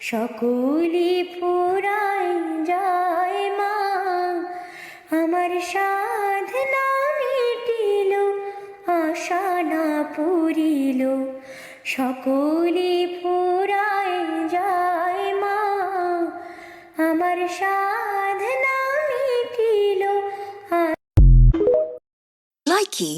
সকলি ফুরায় যায় মা, আমার সাধনা মিটিল, আশা না পুরিল। সকলি ফুরায় যায় মা, আমার সাধনা মিটিল। Likey